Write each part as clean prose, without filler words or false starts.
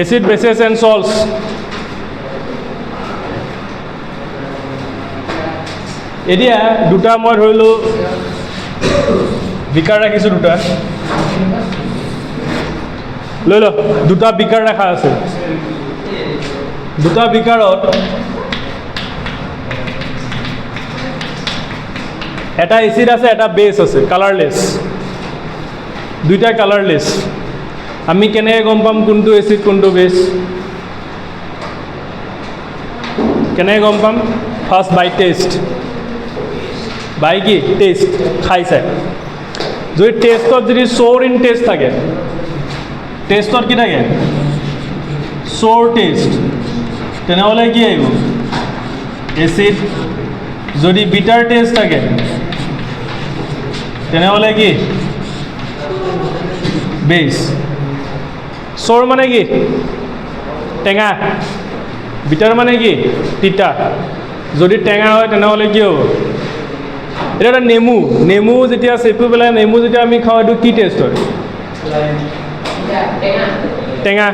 Acid bases and সল্টছ। এতিয়া দুটা মই ধৰিলোঁ বিকাৰ ৰাখিছোঁ দুটা, লৈ ল দুটা বিকাৰ ৰাখা আছে। দুটা বিকাৰত এটা এচিড আছে এটা বেছ আছে, কালাৰলেছ, দুইটা কালাৰলেছ। আমি কেনেকৈ গম পাম কোনটো এচিড কোনটো বেছ? কেনেকৈ গম পাম? ফাৰ্ষ্ট বাই টেষ্ট। বাই কি? টেষ্ট, খাই চাই। যদি টেষ্টত যদি চ'ৰ ইন টেষ্ট থাকে, টেষ্টত কি থাকে? চ'ৰ টেষ্ট, তেনেহ'লে কি আহিব? এচিড। যদি বিটাৰ টেষ্ট থাকে তেনেহ'লে কি? বেছ। চ'ৰ মানে কি? টেঙা। বিটাৰ মানে কি? তিতা। যদি টেঙা হয় তেনেহ'লে কি হ'ব? এটা এটা নেমু, নেমু যেতিয়া চেপি পেলাই নেমু যেতিয়া আমি খাওঁ এইটো কি টেষ্ট হয়? টেঙা।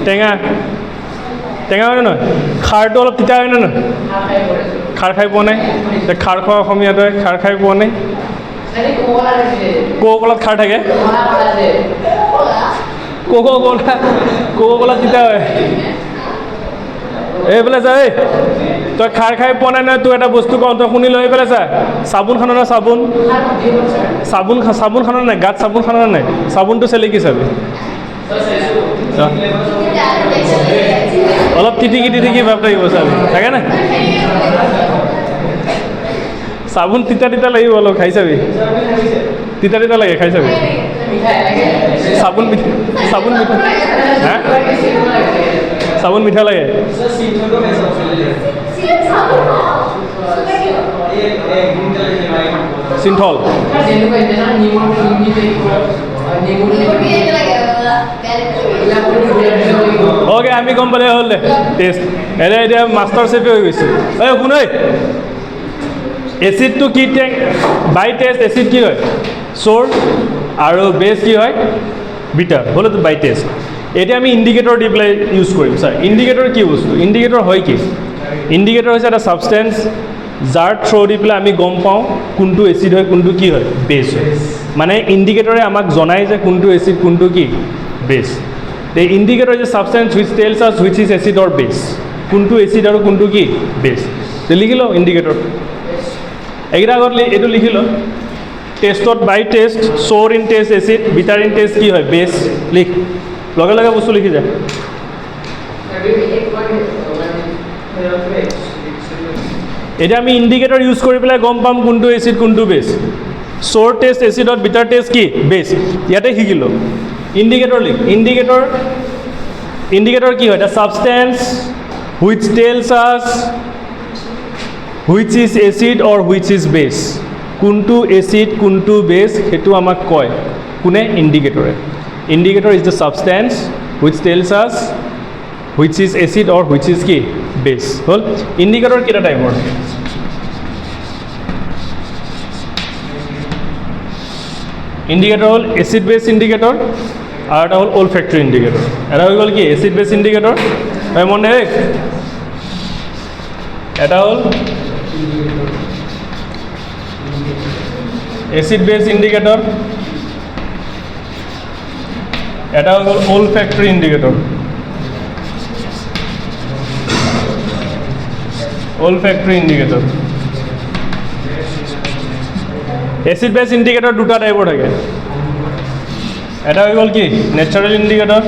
টেঙা টেঙা হয় নে নহয়? খাৰটো অলপ তিতা হয় নে নহয়? খাৰ খাই পোৱা নাই? খাৰ খোৱা অসমীয়াত হয়, খাৰ খাই পোৱা নাই? কোকোকলাত খাৰ থাকে? কোকোকলা তিতা হয়। এইফালে যা, এই তই খাৰ খাই পোৱা নাই নহয়, তোৰ এটা বস্তু কওঁ, তই শুনি লৈ এইফালে চা। চাবোন খান না? চাবোন চাবোন চাবোন খান নাই? গাত চাবোন খান নাই? চাবোনটো চেলেকি চাবি, অলপ তিতিকি তিতিকি ভাৱ লাগিব চাবি, থাকে নাই? চাবোন তিতা তিতা লাগিব অলপ, খাই চাবি, তিতা তিতা লাগে, খাই চাবি। চাবোন চাবোন মিঠা, হা? চাবোন মিঠা লাগে? সিন্থল অ'কে, আমি গম পালে হ'ল দে টেষ্ট। এতিয়া মাষ্টাৰ চেফে হৈ গৈছে। এই শুন, এচিডটো কি? বাই টেষ্ট এচিড কি হয়? চ'ৰ, আৰু বেছ কি হয়? বিটাৰ। হ'লেতো বাই টেষ্ট। এতিয়া আমি ইণ্ডিকেটৰ দি পেলাই ইউজ কৰিম। ছাৰ, ইণ্ডিকেটৰ কি বস্তু? ইণ্ডিকেটৰ হয় কি? ইণ্ডিকেটৰ হৈছে এটা ছাবষ্টেঞ্চ যাৰ থ্ৰু দি পেলাই আমি গম পাওঁ কোনটো এচিড হয় কোনটো কি হয়? বেছ হয়। মানে ইণ্ডিকেটৰে আমাক জনায় যে কোনটো এচিড কোনটো কি? বেছ। The indicator is a substance which tells us which is acid or base. কোনটো এচিড আৰু কোনটো কি? বেছ। তে লিখি ল ইণ্ডিকেটৰ। এইকেইটা আগত এইটো লিখি ল। টেষ্টত by taste, sour in taste acid, bitter in taste কি হয়? বেছ। লিখ, লগে লগে বস্তু লিখি যায়। এতিয়া আমি ইণ্ডিকেটৰ ইউজ কৰি পেলাই গম পাম কোনটো এচিড কোনটো বেছ। চ'ৰ টেষ্ট এচিডত, বিটাৰ টেষ্ট কি? বেছ। ইয়াতে শিকিলোঁ। ইণ্ডিকেটৰ লিখ। ইণ্ডিকেটৰ কি হয়? The substance which tells us which is acid or which is base. কোনটো এচিড কোনটো বেছ সেইটো আমাক কয় কোনে? ইণ্ডিকেটৰে। Indicator is the substance which tells us which is acid or which is কি? বেছ। হ'ল। ইণ্ডিকেটৰ কেইটা টাইপৰ? ইণ্ডিকেটৰ হ'ল এচিড বেছ ইণ্ডিকেটৰ, আৰু এটা হ'ল অলফেক্টৰী ইণ্ডিকেটৰ। এটা হৈ গ'ল কি? এচিড বেছ ইণ্ডিকেটৰ। মনে এটা হ'ল এচিড বেছ ইণ্ডিকেটৰ, এটা হৈ গ'ল olfactory indicator. Olfactory indicator. Acid বেছ ইণ্ডিকেটৰ দুটা টাইপৰ থাকে। এটা হৈ গ'ল কি? নেচাৰেল ইণ্ডিকেটৰ,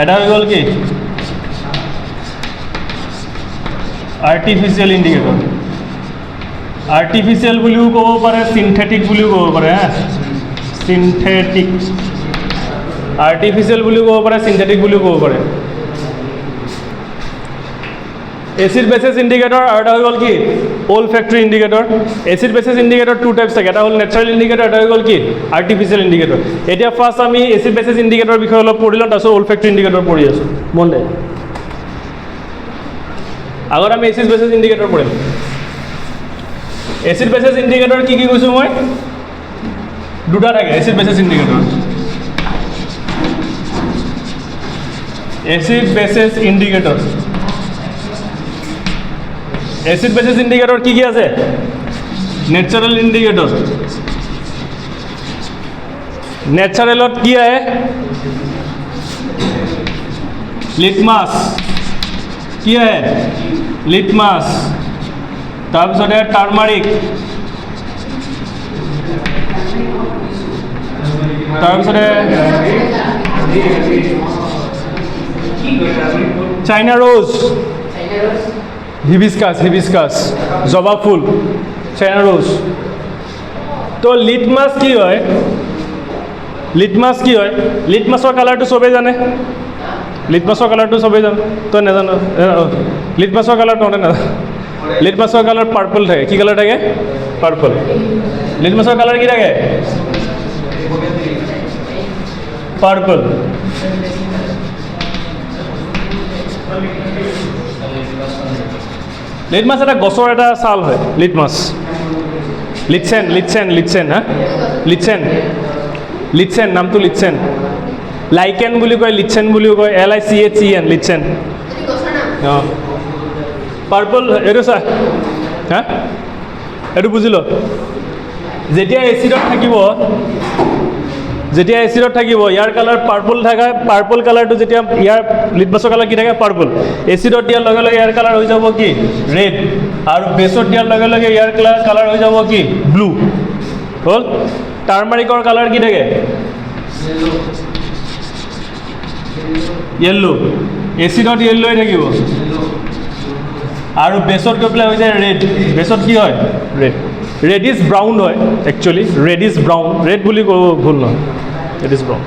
এটা হৈ গ'ল কি? Artificial indicator. আৰ্টিফিচিয়েল বুলিও ক'ব পাৰে, চিন্থেটিক বুলিও ক'ব পাৰে। হা, চিন্থেটিক। আৰ্টিফিচিয়েল বুলিও ক'ব পাৰে, চিন্থেটিক বুলিও ক'ব পাৰে। এচিড বেছেছ ইণ্ডিকেটৰ, আৰু এটা হৈ গ'ল কি? Olfactory indicator. Acid bases indicator two types থাকে। এটা হ'ল নেচাৰেল ইণ্ডিকেটৰ, এটা হৈ গ'ল কি? Artificial indicator. এতিয়া ফাৰ্ষ্ট আমি এচিড বেছেছ ইণ্ডিকেটৰ বিষয়ে অলপ পঢ়ি লওঁ, তাৰপিছত অলফেক্টৰী ইণ্ডিকেটৰ পঢ়ি আছোঁ। মন দে, আগত আমি এচিড বেছেছ ইণ্ডিকেটৰ পঢ়িম। এচিড বেছেছ ইণ্ডিকেটৰ কি কি কৈছোঁ মই? দুটা থাকে acid bases indicator. Acid bases indicator. Acid bases indicator কি কি আছে? নেচাৰেল ইন্ডিকেটৰ। নেচাৰেলত কি আহে? লিটমাছ। কি আহে? লিটমাছ। তাৰপিছতে টাৰ্মাৰিক। তাৰপিছতে চাইনা ৰোজ, হিবিস্কাস, হিবিস্কাস, জবা ফুল, চাইনা ৰোজ। তো লিটমাছ কি হয়? লিটমাছ কি হয়? লিটমাছৰ কালাৰটো চবেই জানে। লিটমাছৰ কালাৰটো চবেই জানে। তই নাজানো? লিটমাছৰ কালাৰ তহঁতে নাজানো। লিটমাছৰ কালাৰ পাৰ্পল থাকে। কি কালাৰ থাকে? পাৰ্পল। লিটমাছৰ কালাৰ কি থাকে? পাৰ্পল। লিটমাছ এটা গছৰ এটা ছাল হয়। লিটমাছ, লিটচেন, লিটচেন, লিটচেন, হা লিটচেন, লিটচেন, নামটো লিটচেন। লাইকেন বুলি কয়, লিটচেন বুলিও কয়, LICHEN, লিটচেন। অঁ, পাৰ্পল এইটো চা, হা এইটো বুজি ল। যেতিয়া এচিডত থাকিব, যেতিয়া এচিডত থাকিব ইয়াৰ কালাৰ পাৰ্পল থাকে। পাৰ্পল কালাৰটো যেতিয়া ইয়াৰ লিটমাছৰ কালাৰ কি থাকে? পাৰ্পল। এচিডত দিয়াৰ লগে লগে ইয়াৰ কালাৰ হৈ যাব কি? ৰেড। আৰু বেছত দিয়াৰ লগে লগে ইয়াৰ কালাৰ হৈ যাব কি? ব্লু। হ'ল। টাৰ্মাৰিকৰ কালাৰ কি থাকে? য়েল্লো। এচিডত য়েল্লো হৈ থাকিব। আৰু বেছত গৈ পেলাই হৈ যায় ৰেড। বেছত কি হয়? ৰেড। ৰেডিছ ব্ৰাউন হয় একচুৱেলি। ৰেডিছ ব্ৰাউন, ৰেড বুলি ক'ব ভুল নহয়, ৰেডিছ ব্ৰাউন।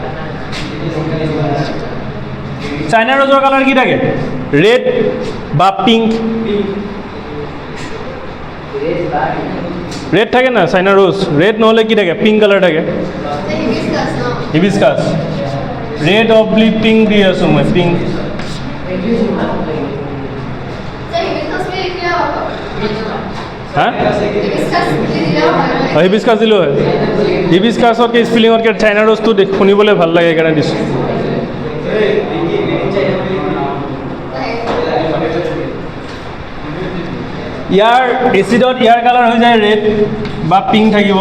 চাইনা ৰ'জৰ কালাৰ কি থাকে? ৰেড বা পিংক। ৰেড থাকে না চাইনা ৰ'জ। ৰেড নহ'লে কি থাকে? পিংক কালাৰ থাকে। হিবিস্কাছ। ৰেড অবলি পিংক দি আছোঁ মই, পিংক। হা? হিবিস্কাছ দিলোঁ হয়। হিবিস্কাছতকৈ স্পেলিঙতকৈ চাইনা ৰ'জটো শুনিবলৈ ভাল লাগে সেইকাৰণে দিছোঁ। ইয়াৰ এচিডত ইয়াৰ কালাৰ হৈ যায় ৰেড বা পিংক থাকিব।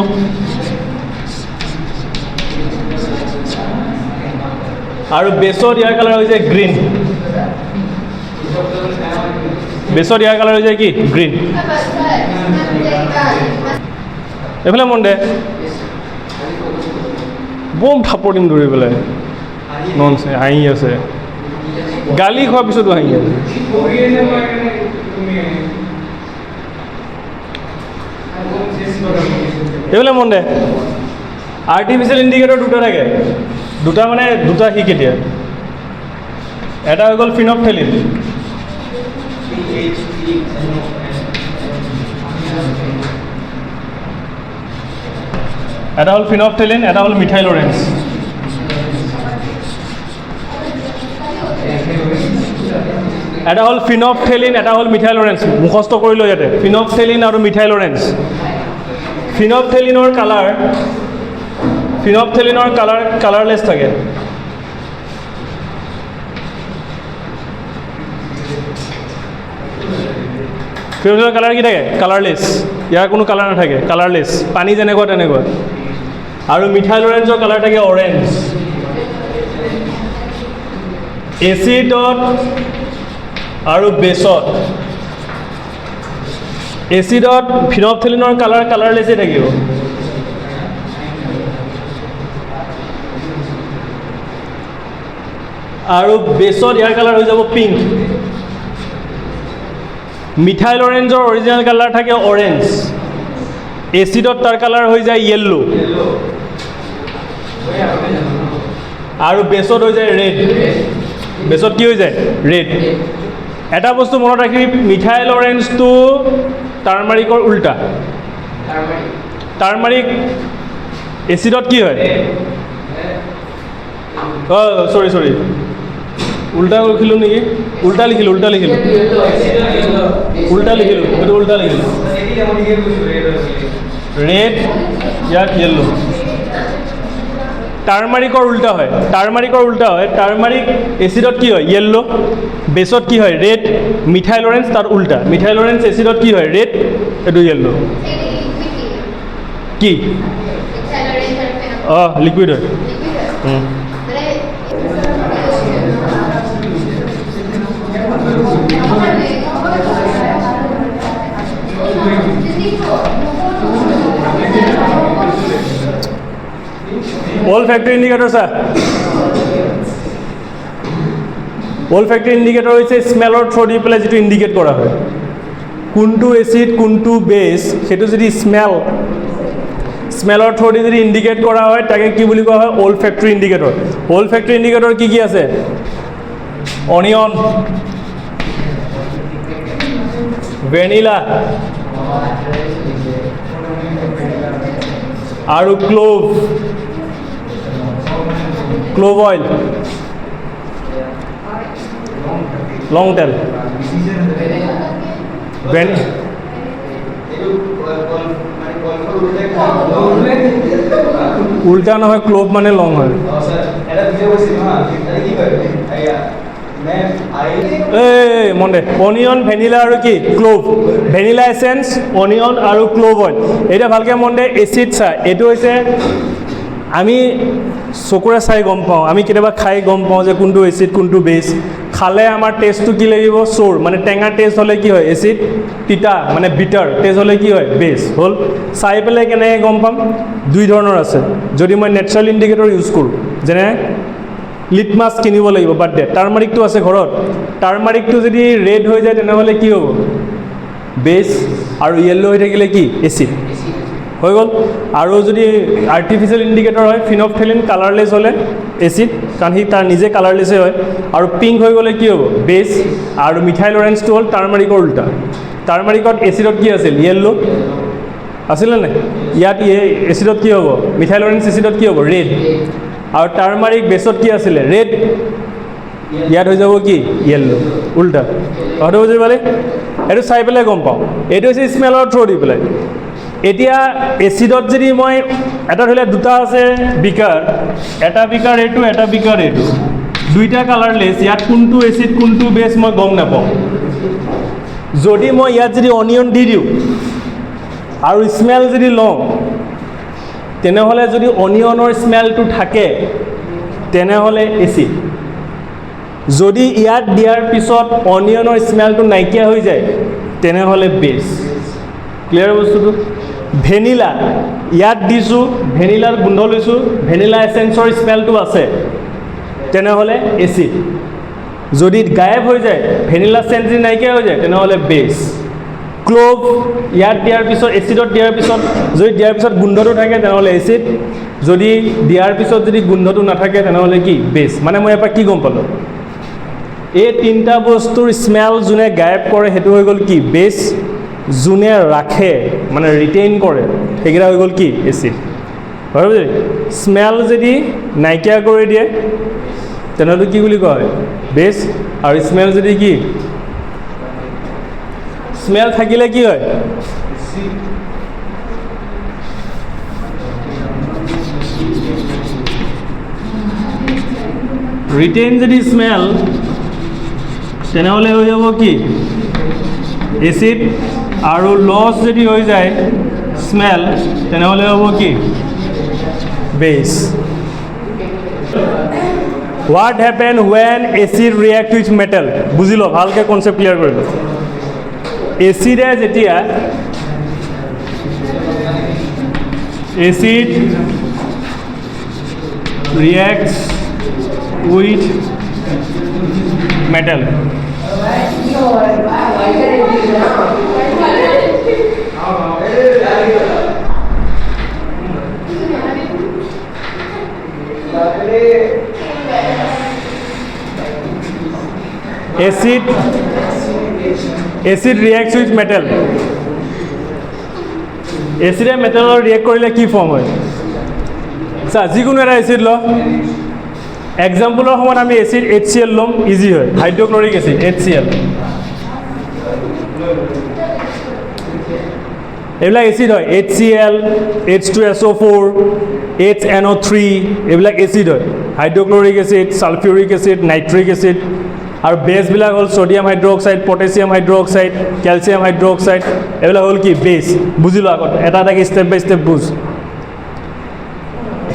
আৰু বেছত ইয়াৰ কালাৰ হৈ যায় গ্ৰীণ। বেছত ইয়াৰ কালাৰ হৈ যায় কি? গ্ৰীণ। এইফালে মন দে, বম থাপৰ দিম ধৰি পেলাই। ননছে হাঁহি আছে, গালি খোৱাৰ পিছতো হাঁহি আছে। এইফালে মন দে, আৰ্টিফিচিয়েল ইণ্ডিকেটৰ দুটা থাকে। দুটা মানে দুটা শিক এতিয়া। এটা হৈ গ'ল ফিনপথেলিন। এটা হ'ল ফিনপথেলিন, এটা হ'ল মিথাইল অৰেঞ্জ। এটা হ'ল ফিনপথেলিন, এটা হ'ল মিথাইল অৰেঞ্জ। মুখস্থ কৰি লওঁ ইয়াতে, ফিনপথেলিন আৰু মিথাইল অৰেঞ্জ। ফিনপথেলিনৰ কালাৰ কালাৰলেছ থাকে। ফিনপথেলিনৰ কালাৰ কি থাকে? কালাৰলেছ। ইয়াৰ কোনো কালাৰ নাথাকে, কালাৰলেছ। পানী যেনেকুৱা তেনেকুৱা। আৰু মিথাইল অৰেঞ্জৰ কালাৰ থাকে অৰেঞ্জ। এচিডত আৰু বেছত, এচিডত ফিনপথেলিনৰ কালাৰ কালাৰলেছেই থাকিব। আৰু বেছত ইয়াৰ কালাৰ হৈ যাব পিংক। মিথাইল অৰেঞ্জৰ অৰিজিনেল কালাৰ থাকে অৰেঞ্জ। এচিডত তাৰ কালাৰ হৈ যায় য়েল্লো। আৰু বেছত হৈ যায় ৰেড। বেছত কি হৈ যায়? ৰেড। এটা বস্তু মনত ৰাখিবি, মিথাইল অৰেঞ্জটো টাৰ্মাৰিকৰ উল্টা। টাৰ্মাৰিক এচিডত কি হয়? অঁ চৰি উল্টা লিখিলোঁ নেকি? উল্টা লিখিলোঁ এইটো উল্টা লিখিলোঁ। ৰেড ইয়াত য়েল্লো। টাৰ্মাৰিকৰ উল্টা হয়, টাৰ্মাৰিক এচিডত কি হয় য়েল্লো, বেছত কি হয় ৰেড, মিথাইল অৰেঞ্জ তাৰ উল্টা, মিথাইল অৰেঞ্জ এচিডত কি হয় ৰেড, এইটো য়েল্লো। কি অঁ লিকুইড হয়। olfactory indicator চা, olfactory indicator হৈছে স্মেলৰ থ্ৰু দি পেলাই যিটো ইণ্ডিকেট কৰা হয় কোনটো এচিড কোনটো বেছ, সেইটো যদি স্মেলৰ থ্ৰু দি যদি ইণ্ডিকেট কৰা হয় তাকে কি বুলি কোৱা হয় olfactory indicator। olfactory indicator কি কি আছে, অনিয়ন, ভেনিলা আৰু ক্লোভ অইল, লং তেল, উল্টা নহয় ক্লোভ মানে লং হয়। এই মনে অনিয়ন, ভেনিলা আৰু কি ক্লোভ, ভেনিলা এচেঞ্চ, অনিয়ন আৰু ক্লোভ অইল। এতিয়া ভালকৈ মন দে, এচিড চা, এইটো হৈছে আমি চকুৰে চাই গম পাওঁ, আমি কেতিয়াবা খাই গম পাওঁ যে কোনটো এচিড কোনটো বেছ। খালে আমাৰ টেষ্টটো কি লাগিব চ'ৰ, মানে টেঙা টেষ্ট হ'লে কি হয় এচিড, তিতা মানে বিটাৰ টেষ্ট হ'লে কি হয় বেছ হ'ল। চাই পেলাই কেনেকৈ গম পাম, দুই ধৰণৰ আছে। যদি মই নেচাৰেল ইণ্ডিকেটৰ ইউজ কৰোঁ, যেনে লিটমাছ কিনিব লাগিব, বাদ দে, টাৰ্মাৰিকটো আছে ঘৰত, টাৰ্মাৰিকটো যদি ৰেড হৈ যায় তেনেহ'লে কি হ'ব বেছ, আৰু য়েল্লো হৈ থাকিলে কি এচিড হৈ গ'ল। আৰু যদি আৰ্টিফিচিয়েল ইণ্ডিকেটৰ হয় ফিনফথেলিন কালাৰলেছ হ'লে এচিড, কাৰণ সি তাৰ নিজে কালাৰলেছে হয়, আৰু পিংক হৈ গ'লে কি হ'ব বেছ, আৰু মিথাইল অৰেঞ্জটো হ'ল টাৰ্মাৰিকৰ উল্টা। টাৰ্মাৰিকত এচিডত কি আছিল য়েল্লো আছিলে নাই, ইয়াত এচিডত কি হ'ব মিথাইল অৰেঞ্জ এচিডত কি হ'ব ৰেড, আৰু টাৰ্মাৰিক বেছত কি আছিলে ৰেড, ইয়াত হৈ যাব কি য়েল্লো উল্টা। কথাটো বুজি পালে, এইটো চাই পেলাই গম পাওঁ, এইটো হৈছে স্মেলৰ থ্ৰু দি পেলাই। এতিয়া এচিডত যদি মই এটা ধৰি লওক দুটা আছে বিকাৰ, এটা বিকাৰ এইটো, এটা বিকাৰ এইটো, দুইটা কালাৰলেছ, ইয়াত কোনটো এচিড কোনটো বেছ মই গম নাপাওঁ। যদি মই ইয়াত যদি অনিয়ন দি দিওঁ আৰু স্মেল যদি লওঁ, তেনেহ'লে যদি অনিয়নৰ স্মেলটো থাকে তেনেহ'লে এচিড, যদি ইয়াত দিয়াৰ পিছত অনিয়নৰ স্মেলটো নাইকিয়া হৈ যায় তেনেহ'লে বেছ। ক্লিয়াৰ বস্তুটো। ভেনিলা ইয়াত দিছোঁ, ভেনিলাৰ গোন্ধ লৈছোঁ, ভেনিলা এচেঞ্চৰ স্মেলটো আছে, তেনেহ'লে এচিড। যদি গায়ব হৈ যায়, ভেনিলা চেঞ্চ যদি নাইকিয়া হৈ যায় তেনেহ'লে বেছ। ক্লোভ ইয়াত দিয়াৰ পিছত, এচিডত দিয়াৰ পিছত যদি দিয়াৰ পিছত গোন্ধটো থাকে তেনেহ'লে এচিড, যদি দিয়াৰ পিছত যদি গোন্ধটো নাথাকে তেনেহ'লে কি বেছ। মানে মই ইয়াৰ পৰা কি গম পালোঁ, এই তিনিটা বস্তুৰ স্মেল যোনে গায়ব কৰে সেইটো হৈ গ'ল কি বেছ, যোনে ৰাখে মানে ৰিটেইন কৰে সেইকেইটা হৈ গ'ল কি এচিড। হয় বুজি, স্মেল যদি নাইকিয়া কৰি দিয়ে তেনেহ'লে কি বুলি কোৱা হয় বেছ, আৰু স্মেল যদি কি স্মেল থাকিলে কি হয় ৰিটেইন, যদি স্মেল তেনেহ'লে হৈ যাব কি এচিড, আৰু লছ যদি হৈ যায় স্মেল তেনেহ'লে হ'ব কি base. What happen when acid react with metal, বুজি লওক ভালকৈ কনচেপ্ট ক্লিয়াৰ কৰিব। এচিডে যেতিয়া acid reacts with metal, acid reacts with metal, এচিডে মেটেলৰ ৰিয়েক্ট কৰিলে কি ফৰ্ম হয় চা, যিকোনো এটা এচিড ল, এক্সাম্পলৰ সময়ত আমি এচিড HCl ল'ম, ইজি হয়, হাইড্ৰক্লৰিক এচিড HCl, এইবিলাক এচিড হয় HCl, H2SO4, HNO3 এইবিলাক এচিড হয় hydrochloric acid sulphuric acid nitric acid আৰু বেছবিলাক হ'ল sodium hydroxide potassium hydroxide calcium hydroxide এইবিলাক হ'ল কি বেছ বুজি লোৱা আগত এটা এটাকৈ ষ্টেপ বাই ষ্টেপ বুজ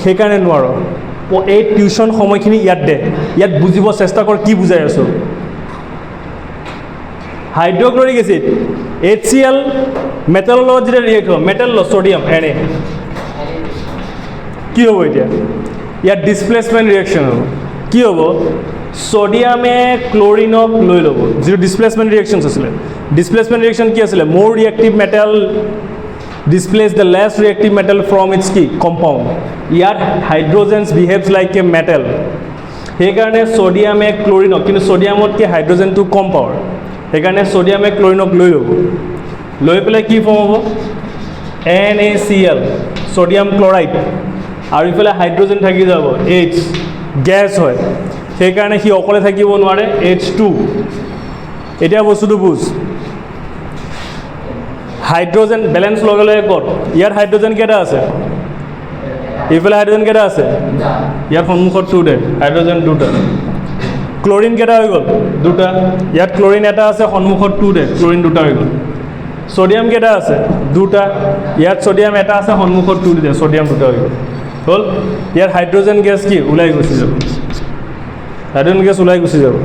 সেইকাৰণে নোৱাৰোঁ এই টিউশ্যন সময়খিনি ইয়াত দে ইয়াত বুজিব চেষ্টা কৰ কি বুজাই আছোঁ হাইড্ৰক্লৰিক এচিড HCl মেটেলৰ লগত যেতিয়া ৰিয়েক্ট হ'ব মেটেল ছ'ডিয়াম Na কি হ'ব এতিয়া ইয়াত ডিছপ্লেচমেণ্ট ৰিয়েকশ্যন হ'ব কি হ'ব ছ'ডিয়ামে ক্লৰিনক লৈ ল'ব যিটো ডিছপ্লেচমেণ্ট ৰিয়েকশ্যনছ আছিলে ডিছপ্লেচমেণ্ট ৰিয়েকশ্যন কি আছিলে মোৰ reactive metal displace the less reactive metal from its key compound ইয়াত হাইড্ৰোজেনছ বিহেভছ লাইক এ মেটেল সেইকাৰণে ছ'ডিয়ামে ক্লৰিনক কিন্তু ছ'ডিয়ামতকৈ হাইড্ৰোজেনটো কম পাৱাৰ সেইকাৰণে ছ'ডিয়ামে ক্লৰিনক লৈ ল'ব লৈ পেলাই কি ফৰ্ম হ'ব NaCl ছ'ডিয়াম ক্লৰাইড আৰু ইফালে হাইড্ৰোজেন থাকি যাব H গেছ হয় সেইকাৰণে সি অকলে থাকিব নোৱাৰে H2 এতিয়া বস্তুটো বুজ হাইড্ৰোজেন বেলেঞ্চ লগে লগে ক'ত ইয়াত হাইড্ৰোজেন কেইটা আছে এইফালে হাইড্ৰোজেন কেইটা আছে ইয়াত সন্মুখত 2 দে হাইড্ৰোজেন 2টা ক্লৰিন কেইটা হৈ গ'ল 2টা ইয়াত ক্লৰিন এটা আছে সন্মুখত 2 দে ক্লৰিন 2টা হৈ গ'ল ছ'ডিয়াম কেইটা আছে 2টা ইয়াত ছ'ডিয়াম এটা আছে সন্মুখত 2 দে ছ'ডিয়াম 2টা হৈ গ'ল হ'ল ইয়াত হাইড্ৰোজেন গেছ কি ওলাই গুচি যাব হাইড্ৰোজেন গেছ ওলাই গুচি যাব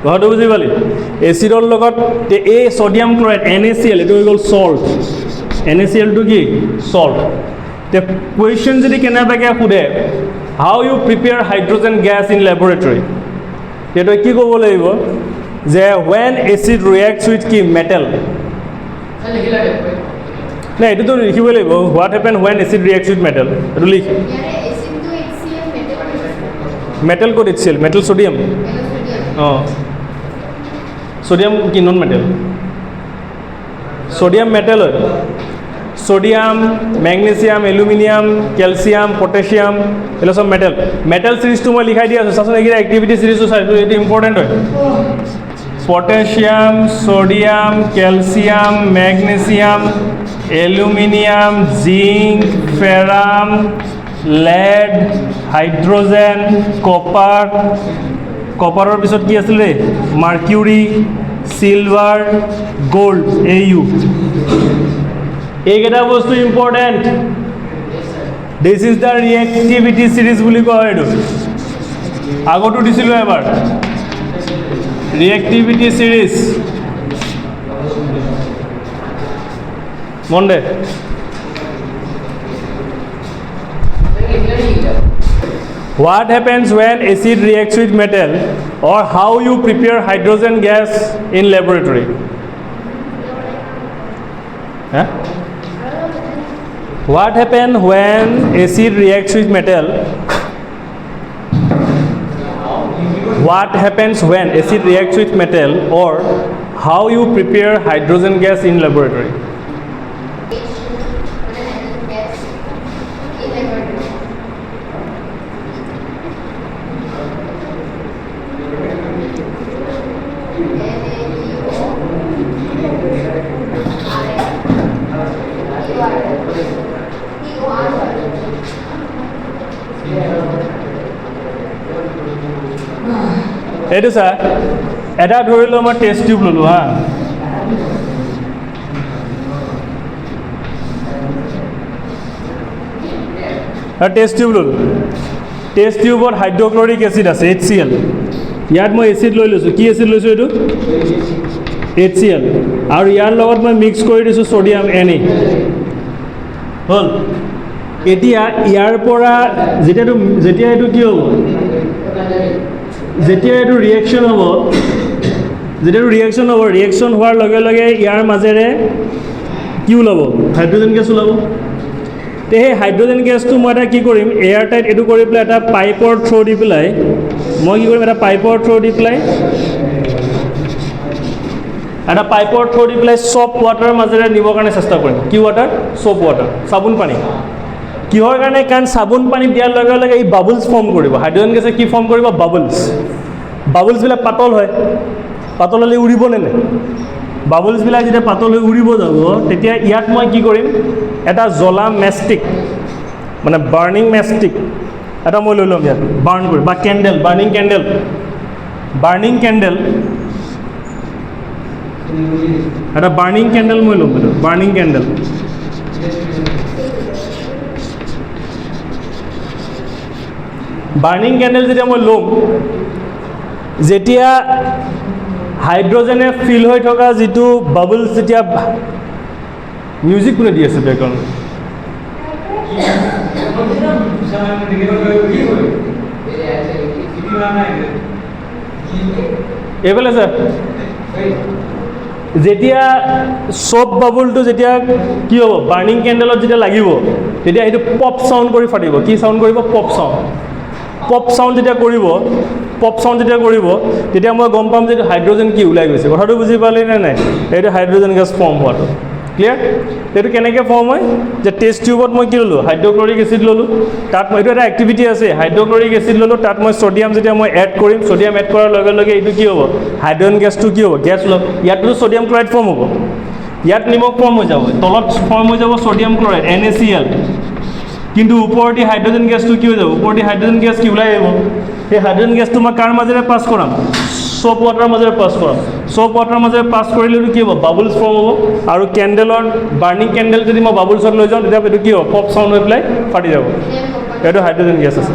কথাটো বুজি পালি এচিডৰ লগত এই ছ'ডিয়াম ক্লৰাইড NaCl এইটো হৈ গ'ল চল্ট NaClটো কি চল্ট তে কুৱেশ্যন যদি কেনেবাকৈ সোধে how you prepare hydrogen gas in laboratory তেতিয়া কি ক'ব লাগিব যে ৱেন এচিড ৰিয়েক্টছ উইথ কি মেটেল নাই এইটোতো লিখিবই লাগিব what happen when acid reacts with metal এইটো লিখ মেটেল ক'ত HCl মেটেল ছ'ডিয়াম অঁ ছ'ডিয়াম কি নন মেটেল ছ'ডিয়াম মেটেল হয় sodium magnesium aluminium calcium potassium এইবিলাক চব মেটেল মেটেল চিৰিজটো মই লিখাই দি আছোঁ চাচোন এইকেইটা এক্টিভিটি চিৰিজটো চাইছোঁ এইটো ইম্পৰ্টেণ্ট হয় potassium sodium calcium magnesium aluminium zinc ferrum lead hydrogen copper কপাৰৰ পিছত কি আছিলে মাৰ্কিউৰি চিলভাৰ গোল্ড AU এইকেইটা বস্তু important this is the reactivity series বুলি কোৱা হয় এইটো আগতো দিছিলোঁ এবাৰ ৰিয়েক্টিভিটি চিৰিজ মন দে What happens when acid reacts with metal or how you prepare hydrogen gas in laboratory? Huh? What happens when acid reacts with metal? What happens when acid reacts with metal or how you prepare hydrogen gas in laboratory? এইটো চা এটা ধৰি লওঁ মই test tube ল'লোঁ হা test tube ল'লোঁ test টিউবত hydrochloric acid আছে HCl ইয়াত মই এচিড লৈ লৈছোঁ কি এচিড লৈছোঁ এইটো HCl আৰু ইয়াৰ লগত মই মিক্স কৰি দিছোঁ ছ'ডিয়াম Na হ'ল এতিয়া ইয়াৰ পৰা যেতিয়া এইটো কি হ'ব যেতিয়া এইটো ৰিয়েকশ্যন হ'ব ৰিয়েকশ্যন হোৱাৰ লগে লগে ইয়াৰ মাজেৰে কি ওলাব হাইড্ৰোজেন গেছ ওলাব তে সেই হাইড্ৰোজেন গেছটো মই এটা কি কৰিম এয়াৰ টাইট এইটো কৰি পেলাই এটা পাইপৰ থ্ৰু দি পেলাই মই কি কৰিম এটা পাইপৰ থ্ৰু দি পেলাই চপ ৱাটাৰৰ মাজেৰে নিবৰ কাৰণে চেষ্টা কৰিম কি ৱাটাৰ চপ ৱাটাৰ চাবোন পানী কিহৰ কাৰণে কাৰণ চাবোন পানী দিয়াৰ লগে লগে এই বাবলছ ফৰ্ম কৰিব হাইড্ৰোজেন গেছে কি ফৰ্ম কৰিব বাবলছবিলাক পাতল হয় পাতল হ'লে উৰিব নে নাই বাবলছবিলাক যেতিয়া পাতল হৈ উৰিব যাব তেতিয়া ইয়াত মই কি কৰিম এটা জ্বলা মেষ্টিক মানে বাৰ্ণিং মেষ্টিক এটা মই লৈ ল'ম ইয়াত বাৰ্ণ কৰি বা কেণ্ডেল বাৰ্ণিং কেণ্ডেল এটা বাৰ্ণিং কেণ্ডেল মই ল'ম এইটো বাৰ্ণিং কেণ্ডেল বাৰ্ণিং কেণ্ডেল যেতিয়া মই ল'ম যেতিয়া হাইড্ৰজেনে ফিল হৈ থকা যিটো বাবলছ যেতিয়া মিউজিক কোনে দি আছে বেকগ্ৰাউণ্ড এইফালে ছাৰ যেতিয়া চব বাবুলটো যেতিয়া কি হ'ব বাৰ্ণিং কেণ্ডেলত যেতিয়া লাগিব তেতিয়া সেইটো পপ চাউণ্ড কৰি ফাটিব কি চাউণ্ড কৰিব পপ চাউণ্ড যেতিয়া কৰিব তেতিয়া মই গম পাম যে এইটো হাইড্ৰজেন কি ওলাই গৈছে কথাটো বুজি পালি নে নাই এইটো হাইড্ৰজেন গেছ ফৰ্ম হোৱাটো ক্লিয়াৰ এইটো কেনেকৈ ফৰ্ম হয় যে টেষ্ট টিউবত মই কি ল'লোঁ হাইড্ৰক্লৰিক এচিড ল'লোঁ তাত মই এইটো এটা এক্টিভিটি আছে হাইড্ৰক্লৰিক এচিড ল'লোঁ তাত মই ছডিয়াম যেতিয়া মই এড কৰিম ছডিয়াম এড কৰাৰ লগে লগে এইটো কি হ'ব হাইড্ৰজেন গেছটো কি হ'ব গেছ ল'ব ইয়াততো ছডিয়াম ক্লৰাইড ফৰ্ম হ'ব ইয়াত নিমখ ফৰ্ম হৈ যাব তলত ফৰ্ম হৈ যাব ছডিয়াম ক্লৰাইড NaCl কিন্তু ওপৰতে হাইড্ৰজেন গেছটো কি হৈ যাব ওপৰতে হাইড্ৰজেন গেছ কি ওলাই আহিব সেই হাইড্ৰজেন গেছটো মই কাৰ মাজেৰে পাছ কৰাম soap water মাজেৰে পাছ কৰাম soap water মাজেৰে পাছ কৰিলেতো কি হ'ব বাবলছ ফৰ্ম হ'ব আৰু কেণ্ডেলৰ বাৰ্ণিং কেণ্ডেল যদি মই বাবলছত লৈ যাওঁ তেতিয়া এইটো কি হ'ব পপ চাউণ্ড হৈ পেলাই ফাটি যাব এইটো হাইড্ৰজেন গেছ আছে